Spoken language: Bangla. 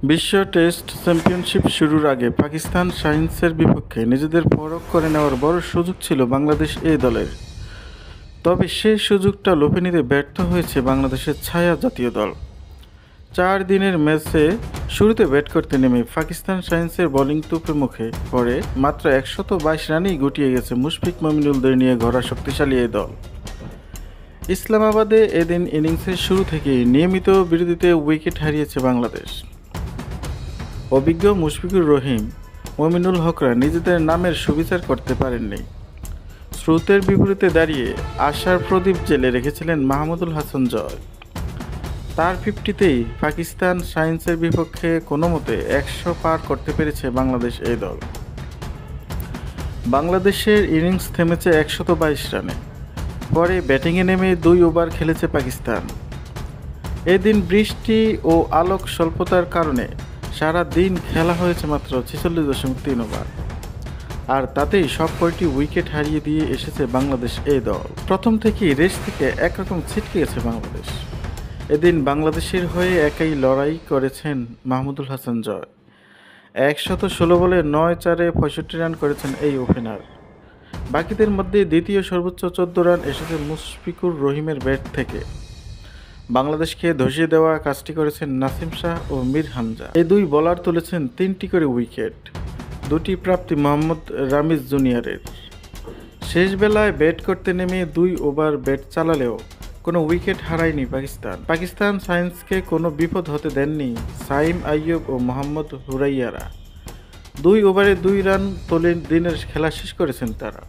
বিশ্ব টেস্ট চ্যাম্পিয়নশিপ শুরুর আগে পাকিস্তান শাহিনসের বিপক্ষে নিজেদের পরখ করে নেওয়ার বড় সুযোগ ছিল বাংলাদেশ এ দলের। তবে সেই সুযোগটা লোপে নিতে ব্যর্থ হয়েছে বাংলাদেশের ছায়া জাতীয় দল। 4 দিনের ম্যাচে শুরুতে ব্যাট করতে নেমে পাকিস্তান শাহিনসের বোলিং তোপে মুখে পড়ে মাত্র 122 রানেই গুটিয়ে গেছে মুশফিক মমিনুলদের নিয়ে গড়া শক্তিশালী এই দল। ইসলামাবাদে এদিন ইনিংসের শুরু থেকেই নিয়মিত বিরতিতে উইকেট হারিয়েছে বাংলাদেশ। অভিজ্ঞ মুশফিকুর রহিম, মমিনুল হকরা নিজেদের নামের সুবিচার করতে পারেননি। স্রোতের বিপরীতে দাঁড়িয়ে আশার প্রদীপ জেলে রেখেছিলেন মাহমুদুল হাসান জয়। তার 50তেই পাকিস্তান শাহিনসের বিপক্ষে কোনোমতে 100 পার করতে পেরেছে বাংলাদেশ এই দল। বাংলাদেশের ইনিংস থেমেছে 122 রানে। পরে ব্যাটিংয়ে নেমে 2 ওভার খেলেছে পাকিস্তান। এদিন বৃষ্টি ও আলোক স্বল্পতার কারণে সারা দিন খেলা হয়েছে মাত্র 46.3 ওভার, আর তাতেই সব কয়টি উইকেট হারিয়ে দিয়ে এসেছে বাংলাদেশ এই দল। প্রথম থেকেই রেস থেকে একরকম ছিটকে গেছে বাংলাদেশ। এদিন বাংলাদেশের হয়ে একাই লড়াই করেছেন মাহমুদুল হাসান জয়। 116 বলে 9-4-এ 65 রান করেছেন এই ওপেনার। বাকিদের মধ্যে দ্বিতীয় সর্বোচ্চ 14 রান এসেছে মুশফিকুর রহিমের ব্যাট থেকে। বাংলাদেশকে ধসিয়ে দেওয়া কাজটি করেছেন নাসিম শাহ ও মীর হামজা। এই দুই বোলার তুলেছেন 3টি করে উইকেট, 2টি প্রাপ্তি মোহাম্মদ রামিজ জুনিয়রের। শেষ বেলায় ব্যাট করতে নেমে 2 ওভার ব্যাট চালালেও কোনো উইকেট হারায়নি পাকিস্তান শাহিনসকে কোনো বিপদ হতে দেননি সাইম আইয়ুব ও মোহাম্মদ হুরাইয়ারা। 2 ওভারে 2 রান তুলে দিনের খেলা শেষ করেছেন তারা।